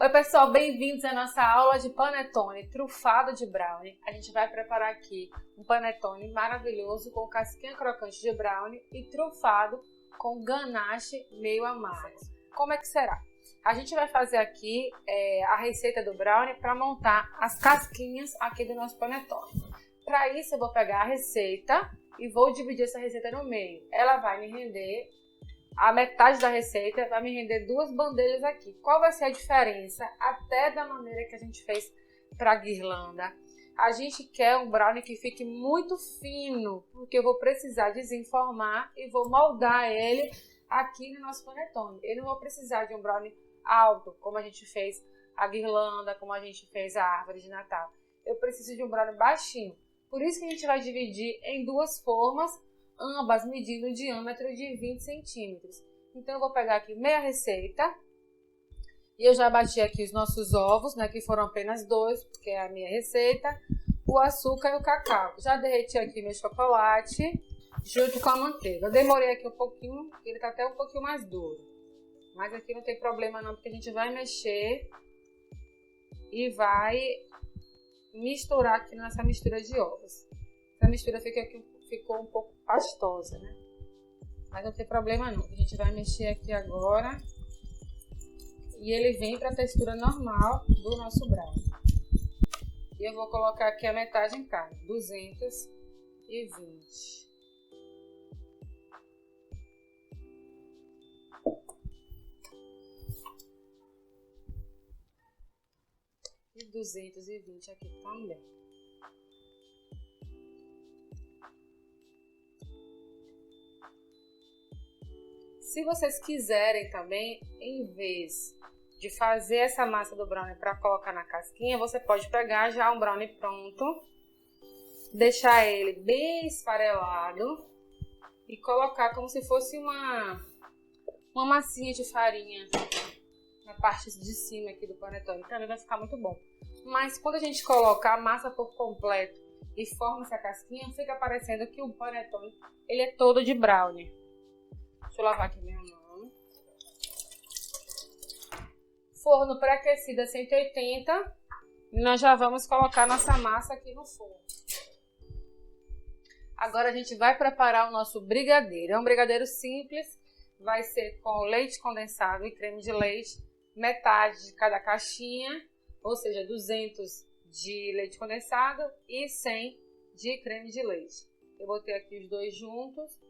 Oi pessoal, bem-vindos à nossa aula de panetone trufado de brownie. A gente vai preparar aqui um panetone maravilhoso com casquinha crocante de brownie e trufado com ganache meio amargo. Como é que será? A gente vai fazer aqui a receita do brownie para montar as casquinhas aqui do nosso panetone. Para isso eu vou pegar a receita e vou dividir essa receita no meio. Ela vai me render... A metade da receita vai me render 2 bandejas aqui. Qual vai ser a diferença até da maneira que a gente fez para a guirlanda? A gente quer um brownie que fique muito fino, porque eu vou precisar desenformar e vou moldar ele aqui no nosso panetone. Eu não vou precisar de um brownie alto, como a gente fez a guirlanda, como a gente fez a árvore de Natal. Eu preciso de um brownie baixinho. Por isso que a gente vai dividir em 2 formas, ambas medindo o diâmetro de 20 centímetros. Então eu vou pegar aqui meia receita e eu já bati aqui os nossos ovos, né, que foram apenas 2, porque é a minha receita, o açúcar e o cacau. Já derreti aqui meu chocolate junto com a manteiga. Eu demorei aqui um pouquinho, ele tá até um pouquinho mais duro, mas aqui não tem problema não, porque a gente vai mexer e vai misturar aqui nessa mistura de ovos. Essa mistura ficou um pouco pastosa, né? Mas não tem problema não. A gente vai mexer aqui agora e ele vem para a textura normal do nosso brownie. E eu vou colocar aqui a metade em cada, 220. E 220 aqui também. Se vocês quiserem também, em vez de fazer essa massa do brownie para colocar na casquinha, você pode pegar já um brownie pronto, deixar ele bem esfarelado e colocar como se fosse uma massinha de farinha na parte de cima aqui do panetone. Também vai ficar muito bom. Mas quando a gente coloca a massa por completo e forma essa casquinha, fica parecendo que o panetone ele é todo de brownie. Deixa eu lavar aqui minha mão. Forno pré-aquecido a 180. E nós já vamos colocar nossa massa aqui no forno. Agora a gente vai preparar o nosso brigadeiro. É um brigadeiro simples. Vai ser com leite condensado e creme de leite. Metade de cada caixinha. Ou seja, 200 de leite condensado e 100 de creme de leite. Eu botei aqui os dois juntos.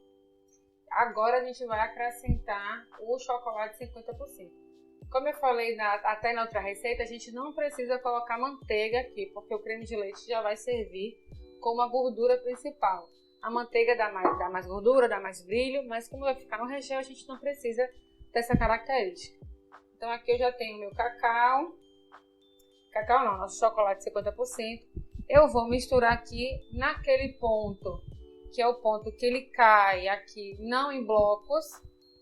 Agora a gente vai acrescentar o chocolate 50%. Como eu falei até na outra receita, a gente não precisa colocar manteiga aqui, porque o creme de leite já vai servir como a gordura principal. A manteiga dá mais gordura, dá mais brilho, mas como vai ficar no recheio, a gente não precisa dessa característica. Então aqui eu já tenho meu cacau. Cacau não, nosso chocolate 50%. Eu vou misturar aqui naquele ponto, que é o ponto que ele cai aqui, não em blocos,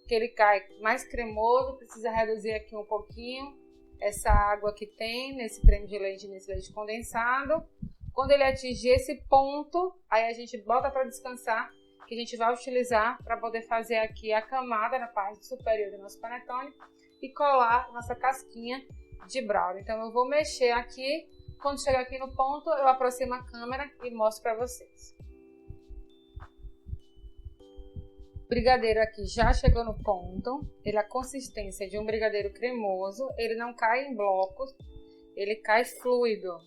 que ele cai mais cremoso, precisa reduzir aqui um pouquinho essa água que tem nesse creme de leite, nesse leite condensado. Quando ele atingir esse ponto, aí a gente bota para descansar, que a gente vai utilizar para poder fazer aqui a camada na parte superior do nosso panetone e colar nossa casquinha de brownie. Então eu vou mexer aqui, quando chegar aqui no ponto, eu aproximo a câmera e mostro para vocês. O brigadeiro aqui já chegou no ponto, ele é a consistência de um brigadeiro cremoso, ele não cai em blocos, ele cai fluido,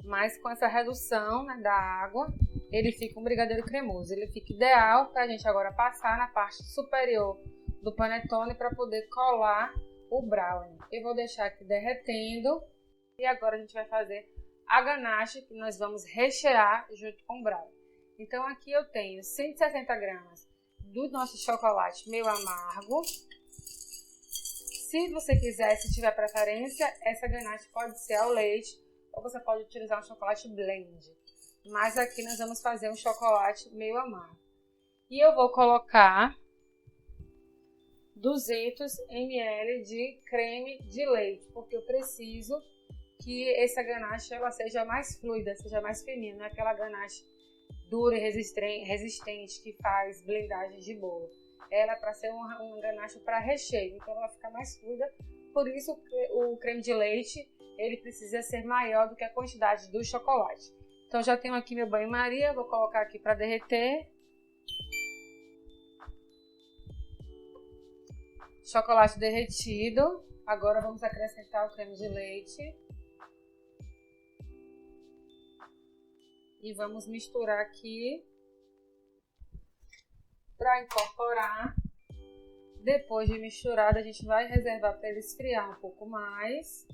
mas com essa redução, né, da água, ele fica um brigadeiro cremoso. Ele fica ideal para a gente agora passar na parte superior do panetone para poder colar o brownie. Eu vou deixar aqui derretendo e agora a gente vai fazer a ganache que nós vamos rechear junto com o brownie. Então aqui eu tenho 160 gramas do nosso chocolate meio amargo. Se você quiser, se tiver preferência, essa ganache pode ser ao leite ou você pode utilizar um chocolate blend. Mas aqui nós vamos fazer um chocolate meio amargo. E eu vou colocar 200 ml de creme de leite, porque eu preciso que essa ganache ela seja mais fluida, seja mais fininha, não é aquela ganache dura e resistente que faz blendagem de bolo. Ela é para ser uma ganache para recheio, então ela vai ficar mais fluida Por isso o creme de leite ele precisa ser maior do que a quantidade do chocolate. Então já tenho aqui meu banho-maria, vou colocar aqui para derreter. Chocolate derretido. Agora vamos acrescentar o creme de leite. E vamos misturar aqui para incorporar. Depois de misturado, a gente vai reservar para ele esfriar um pouco mais.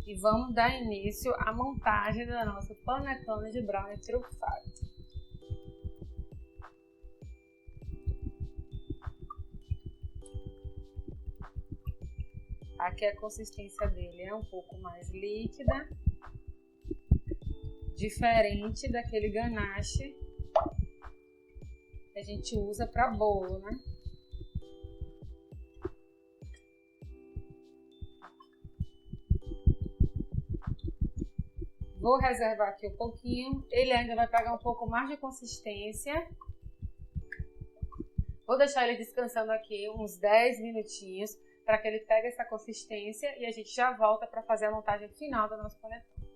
E vamos dar início à montagem da nossa panetone de brownie trufado. Aqui a consistência dele é um pouco mais líquida, diferente daquele ganache que a gente usa para bolo, né? Vou reservar aqui um pouquinho, ele ainda vai pegar um pouco mais de consistência. Vou deixar ele descansando aqui uns 10 minutinhos para que ele pegue essa consistência e a gente já volta para fazer a montagem final do nosso panetone.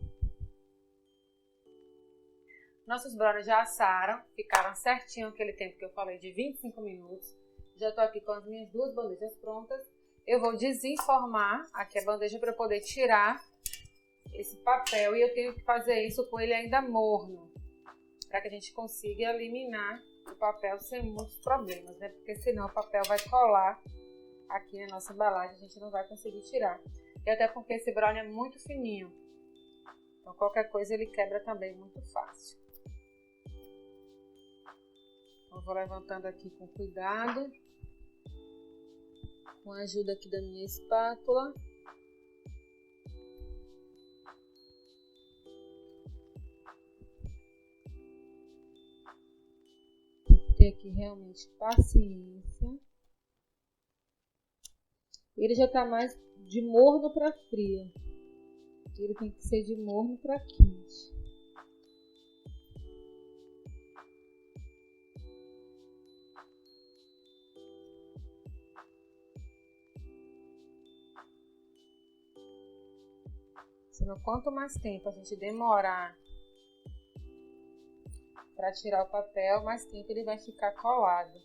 Nossos brownies já assaram, ficaram certinho aquele tempo que eu falei de 25 minutos. Já estou aqui com as minhas duas bandejas prontas. Eu vou desenformar aqui a bandeja para eu poder tirar esse papel e eu tenho que fazer isso com ele ainda morno, para que a gente consiga eliminar o papel sem muitos problemas, né? Porque senão o papel vai colar aqui na nossa embalagem, a gente não vai conseguir tirar. E até porque esse brownie é muito fininho, então qualquer coisa ele quebra também muito fácil. Eu vou levantando aqui com cuidado, com a ajuda aqui da minha espátula. Ter aqui realmente paciência. Ele já tá mais de morno para frio. Ele tem que ser de morno para quente. Senão, quanto mais tempo a gente demorar para tirar o papel, mais tempo ele vai ficar colado.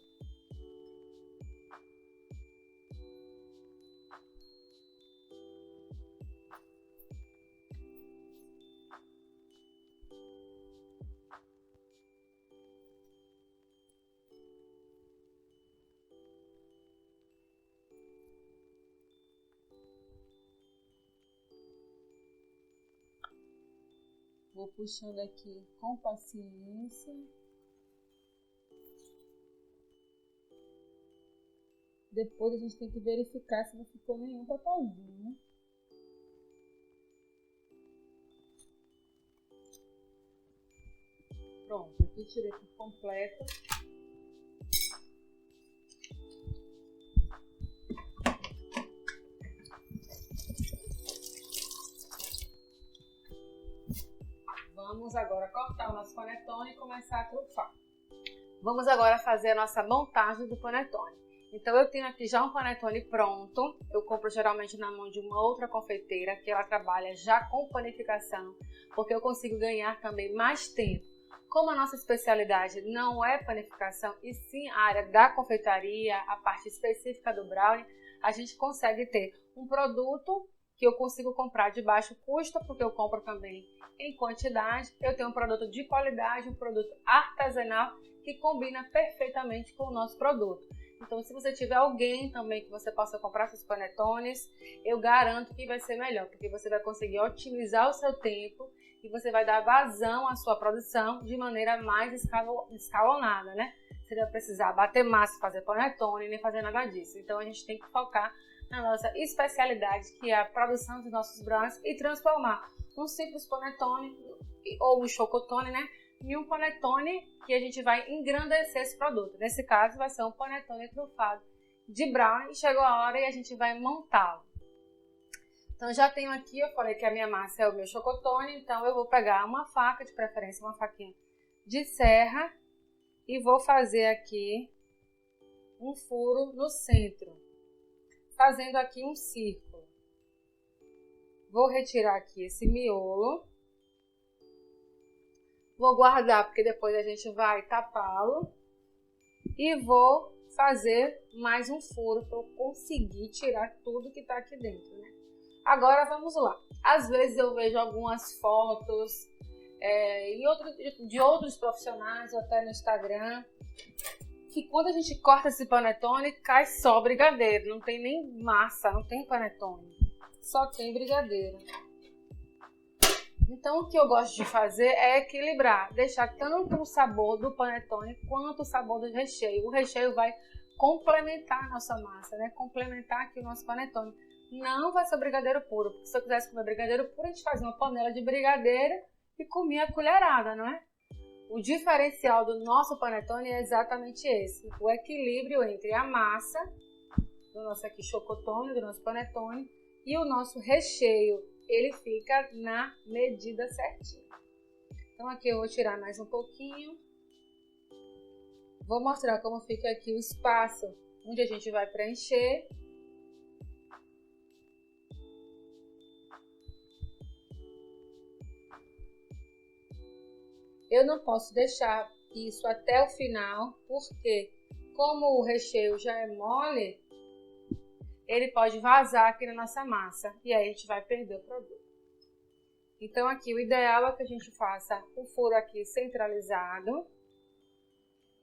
Vou puxando aqui com paciência. Depois a gente tem que verificar se não ficou nenhum papelzinho, né? Pronto, aqui tirei por completo. Vamos agora cortar o nosso panetone e começar a trufar. Vamos agora fazer a nossa montagem do panetone. Então eu tenho aqui já um panetone pronto. Eu compro geralmente na mão de uma outra confeiteira que ela trabalha já com panificação, porque eu consigo ganhar também mais tempo. Como a nossa especialidade não é panificação e sim a área da confeitaria, a parte específica do brownie, a gente consegue ter um produto que eu consigo comprar de baixo custo, porque eu compro também em quantidade. Eu tenho um produto de qualidade, um produto artesanal que combina perfeitamente com o nosso produto. Então, se você tiver alguém também que você possa comprar seus panetones, eu garanto que vai ser melhor, porque você vai conseguir otimizar o seu tempo e você vai dar vazão à sua produção de maneira mais escalonada, né? Você não vai precisar bater massa, fazer panetone, nem fazer nada disso. Então, a gente tem que focar na nossa especialidade, que é a produção dos nossos brownies, e transformar um simples panetone ou um chocotone, né, em um panetone que a gente vai engrandecer esse produto. Nesse caso, vai ser um panetone trufado de brownie. Chegou a hora e a gente vai montá-lo. Então, já tenho aqui, eu falei que a minha massa é o meu chocotone, então eu vou pegar uma faca, de preferência uma faquinha de serra, e vou fazer aqui um furo no centro. fazendo aqui um círculo. Vou retirar aqui esse miolo. Vou guardar, porque depois a gente vai tapá-lo. E vou fazer mais um furo para eu conseguir tirar tudo que está aqui dentro, né? Agora vamos lá. Às vezes eu vejo algumas fotos de outros profissionais, ou até no Instagram, que quando a gente corta esse panetone, cai só brigadeiro. Não tem nem massa, não tem panetone. Só tem brigadeiro. Então o que eu gosto de fazer é equilibrar, deixar tanto o sabor do panetone quanto o sabor do recheio. O recheio vai complementar a nossa massa, né? Complementar aqui o nosso panetone. Não vai ser brigadeiro puro, porque se eu quisesse comer brigadeiro puro, a gente fazia uma panela de brigadeiro e comia a colherada, não é? O diferencial do nosso panetone é exatamente esse, o equilíbrio entre a massa do nosso aqui chocotone, do nosso panetone, e o nosso recheio. Ele fica na medida certinha. Então aqui eu vou tirar mais um pouquinho. Vou mostrar como fica aqui o espaço onde a gente vai preencher. Eu não posso deixar isso até o final, porque como o recheio já é mole, ele pode vazar aqui na nossa massa e aí a gente vai perder o produto. Então aqui o ideal é que a gente faça o furo aqui centralizado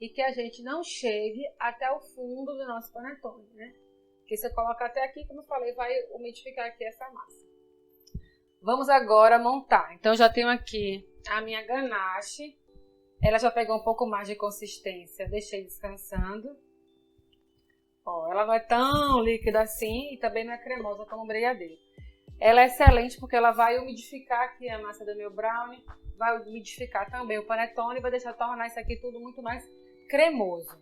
e que a gente não chegue até o fundo do nosso panetone, né? Porque se eu colocar até aqui, como eu falei, vai umidificar aqui essa massa. Vamos agora montar. Então já tenho aqui a minha ganache. Ela já pegou um pouco mais de consistência, deixei descansando. Ó, ela não é tão líquida assim e também não é cremosa como o brigadeiro. Ela é excelente porque ela vai umidificar aqui a massa do meu brownie, vai umidificar também o panetone e vai tornar isso aqui tudo muito mais cremoso.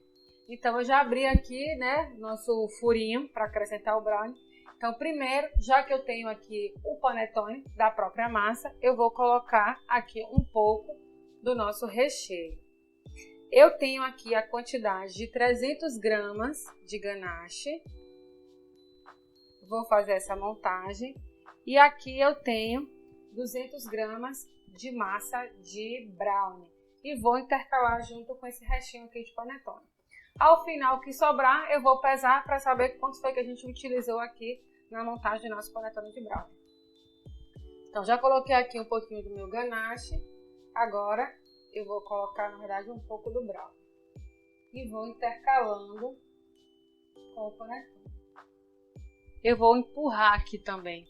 Então eu já abri aqui, né, nosso furinho para acrescentar o brownie. Então primeiro, já que eu tenho aqui o panetone da própria massa, eu vou colocar aqui um pouco do nosso recheio. Eu tenho aqui a quantidade de 300 gramas de ganache. Vou fazer essa montagem. E aqui eu tenho 200 gramas de massa de brownie. E vou intercalar junto com esse restinho aqui de panetone. Ao final, o que sobrar, eu vou pesar para saber quanto foi que a gente utilizou aqui na montagem do nosso panetone de brownie. Então, já coloquei aqui um pouquinho do meu ganache. Agora eu vou colocar, na verdade, um pouco do brownie. E vou intercalando com o panetone. Eu vou empurrar aqui também.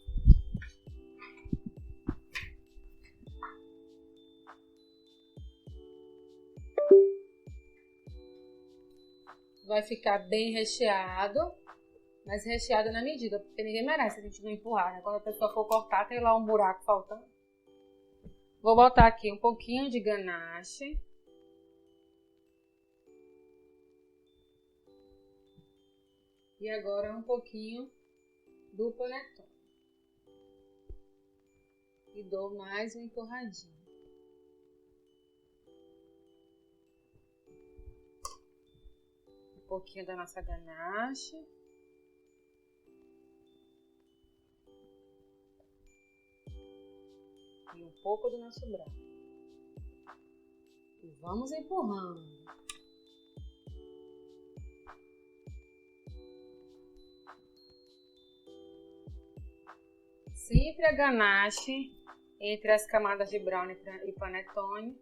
Vai ficar bem recheado, mas recheado na medida, porque ninguém merece a gente não empurrar, né? Quando a pessoa for cortar, tem lá um buraco faltando. Vou botar aqui um pouquinho de ganache. E agora um pouquinho do panetone. E dou mais uma empurradinha. Um pouquinho da nossa ganache. E um pouco do nosso brownie. E vamos empurrando. Sempre a ganache entre as camadas de brownie e panetone,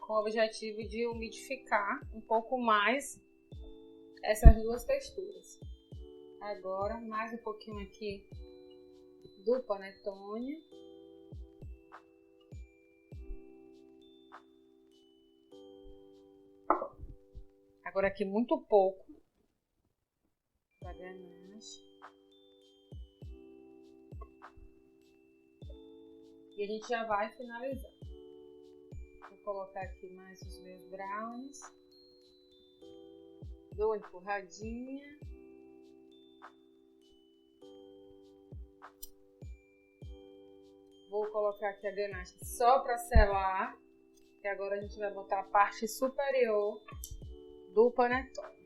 com o objetivo de umidificar um pouco mais essas duas texturas. Agora, mais um pouquinho aqui do panetone. Agora aqui muito pouco da ganache. E a gente já vai finalizar. Vou colocar aqui mais os meus brownies. Dou uma empurradinha. Vou colocar aqui a ganache só para selar. E agora a gente vai botar a parte superior do panetone.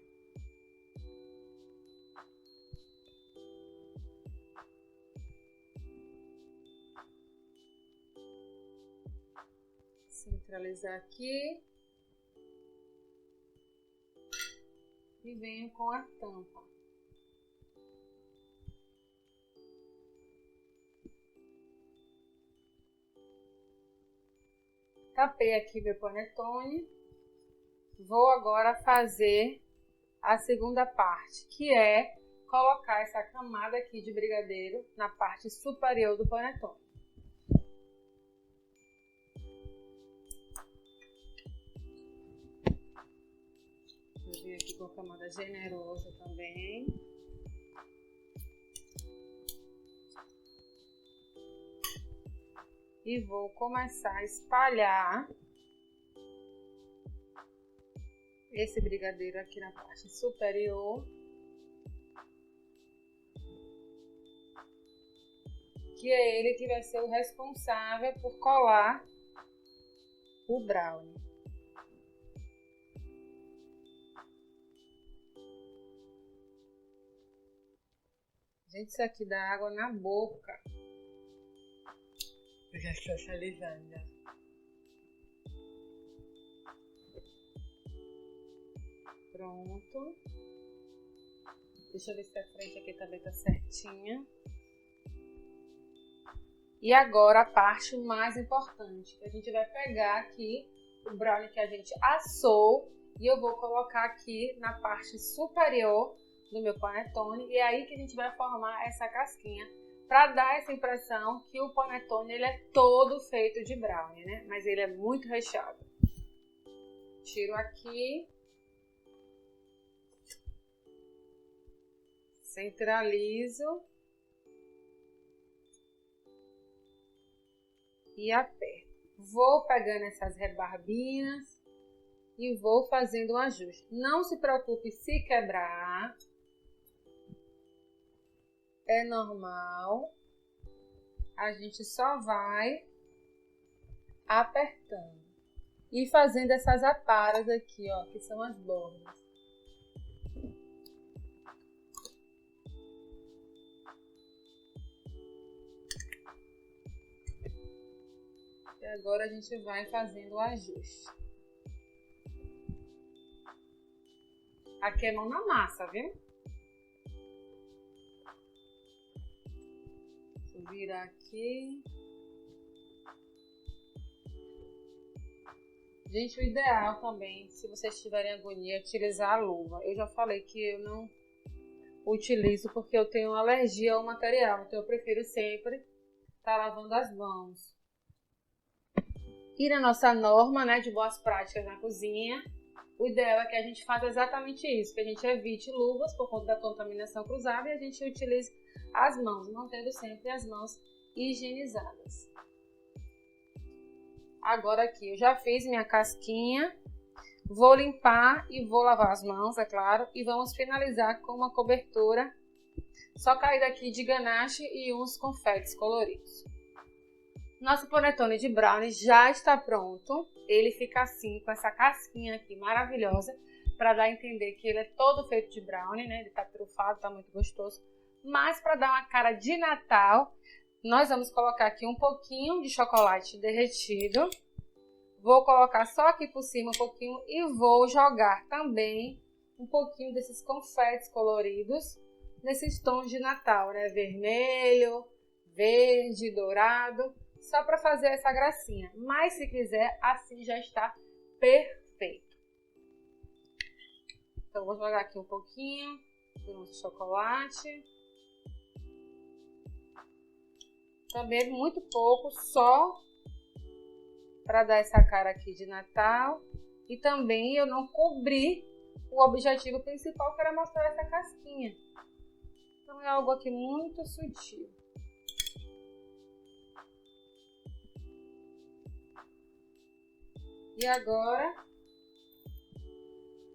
centralizar aqui. E venho com a tampa. Tapei aqui meu panetone. Vou agora fazer a segunda parte, que é colocar essa camada aqui de brigadeiro na parte superior do panetone. Vou vir aqui com a camada generosa também. E vou começar a espalhar esse brigadeiro aqui na parte superior, que é ele que vai ser o responsável por colar o brownie. Gente, isso aqui dá água na boca. Eu já estou salivando. Pronto. Deixa eu ver se a frente aqui também tá certinha. E agora a parte mais importante, que a gente vai pegar aqui o brownie que a gente assou e eu vou colocar aqui na parte superior do meu panetone, e é aí que a gente vai formar essa casquinha, para dar essa impressão que o panetone ele é todo feito de brownie, né? Mas ele é muito recheado. Tiro aqui. Centralizo. E aperto. Vou pegando essas rebarbinhas e vou fazendo um ajuste. Não se preocupe se quebrar. É normal. A gente só vai apertando e fazendo essas aparas aqui, ó, que são as bordas. E agora a gente vai fazendo o ajuste. Aqui é mão na massa, viu? Vou virar aqui. Gente, o ideal também, se vocês tiverem agonia, é utilizar a luva. Eu já falei que eu não utilizo porque eu tenho alergia ao material, então eu prefiro sempre estar lavando as mãos. E na nossa norma, né, de boas práticas na cozinha, o ideal é que a gente faça exatamente isso, que a gente evite luvas por conta da contaminação cruzada e a gente utilize as mãos, mantendo sempre as mãos higienizadas. Agora aqui eu já fiz minha casquinha, vou limpar e vou lavar as mãos, é claro, e vamos finalizar com uma cobertura só caída aqui de ganache e uns confetes coloridos. Nosso panetone de brownie já está pronto, ele fica assim, com essa casquinha aqui maravilhosa, para dar a entender que ele é todo feito de brownie, né? Ele tá trufado, tá muito gostoso, mas para dar uma cara de Natal, nós vamos colocar aqui um pouquinho de chocolate derretido. Vou colocar só aqui por cima um pouquinho e vou jogar também um pouquinho desses confetes coloridos nesses tons de Natal, né? Vermelho, verde, dourado, só para fazer essa gracinha. Mas se quiser, assim já está perfeito. Então vou jogar aqui um pouquinho do nosso chocolate. Também muito pouco, só para dar essa cara aqui de Natal. E também eu não cobri o objetivo principal, que era mostrar essa casquinha. Então é algo aqui muito sutil. E agora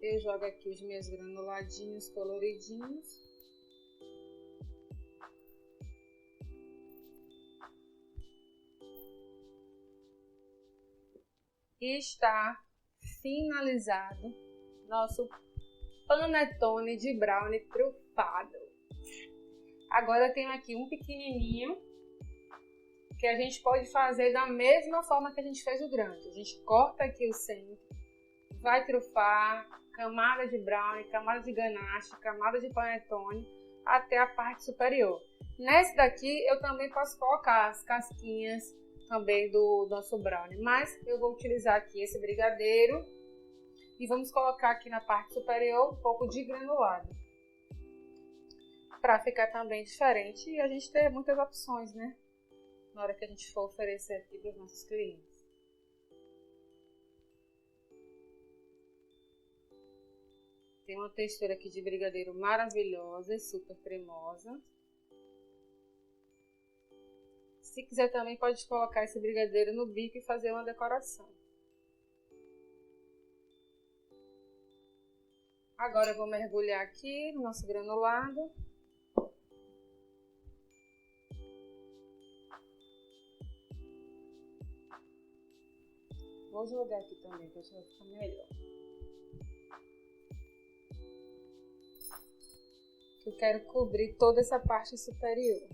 eu jogo aqui os meus granuladinhos coloridinhos. E está finalizado nosso panetone de brownie trufado. Agora eu tenho aqui um pequenininho que a gente pode fazer da mesma forma que a gente fez o grande. A gente corta aqui o centro, vai trufar, camada de brownie, camada de ganache, camada de panetone, até a parte superior. Nesse daqui eu também posso colocar as casquinhas também do nosso brownie, mas eu vou utilizar aqui esse brigadeiro e vamos colocar aqui na parte superior um pouco de granulado, para ficar também diferente e a gente ter muitas opções, né? Na hora que a gente for oferecer aqui para os nossos clientes. Tem uma textura aqui de brigadeiro maravilhosa e super cremosa. Se quiser também pode colocar esse brigadeiro no bico e fazer uma decoração. Agora eu vou mergulhar aqui no nosso granulado. Vou jogar aqui também, que acho que vai ficar melhor. Eu quero cobrir toda essa parte superior.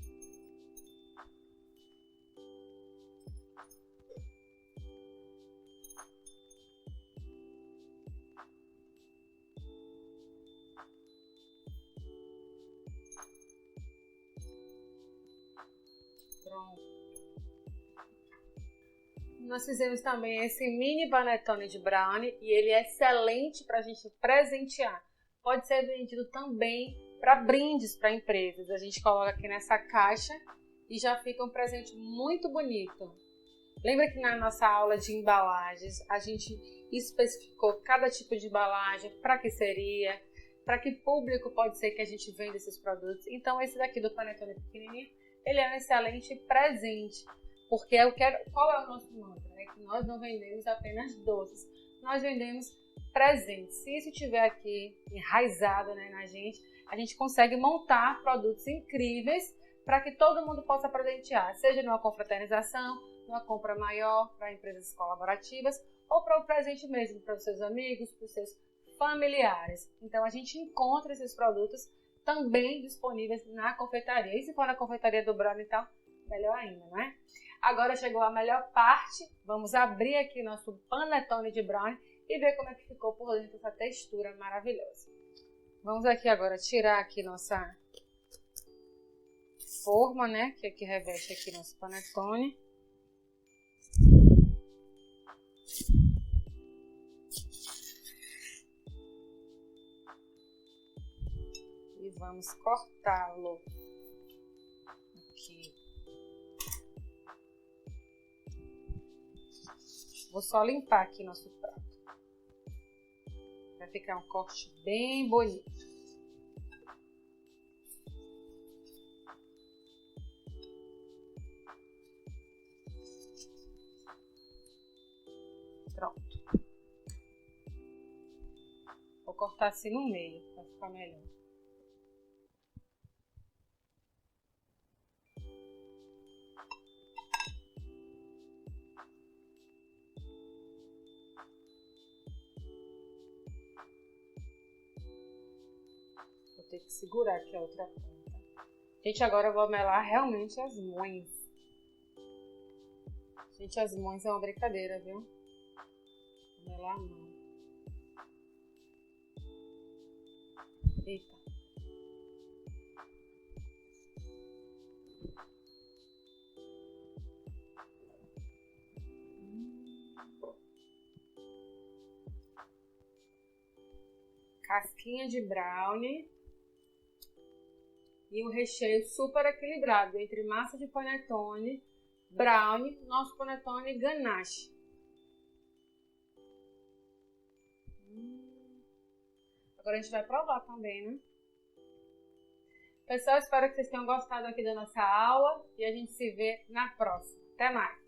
Pronto. Nós fizemos também esse mini panetone de brownie e ele é excelente para a gente presentear. Pode ser vendido também para brindes para empresas. A gente coloca aqui nessa caixa e já fica um presente muito bonito. Lembra que na nossa aula de embalagens a gente especificou cada tipo de embalagem, para que seria, para que público pode ser que a gente venda esses produtos. Então esse daqui do panetone pequenininho, ele é um excelente presente. Porque eu quero, qual é o nosso mantra? É que nós não vendemos apenas doces, nós vendemos presentes. Se isso estiver aqui enraizado, né, na gente, a gente consegue montar produtos incríveis para que todo mundo possa presentear, seja numa confraternização, numa compra maior para empresas colaborativas ou para o presente mesmo, para os seus amigos, para os seus familiares. Então a gente encontra esses produtos também disponíveis na confeitaria. E se for na confeitaria do brownie, então, melhor ainda, não é? Agora chegou a melhor parte, vamos abrir aqui nosso panetone de brownie e ver como é que ficou por dentro essa textura maravilhosa. Vamos aqui agora tirar aqui nossa forma, né, que aqui reveste aqui nosso panetone. E vamos cortá-lo aqui. Vou só limpar aqui nosso prato. Vai ficar um corte bem bonito. Pronto. Vou cortar assim no meio, para ficar melhor. Ter que segurar aqui a outra ponta. Gente, agora eu vou melar realmente as mãos. Gente, as mãos é uma brincadeira, viu? Vou melar a mão. Eita. Casquinha de brownie. E um recheio super equilibrado entre massa de panetone, brownie, nosso panetone e ganache. Agora a gente vai provar também, né? Pessoal, espero que vocês tenham gostado aqui da nossa aula e a gente se vê na próxima. Até mais!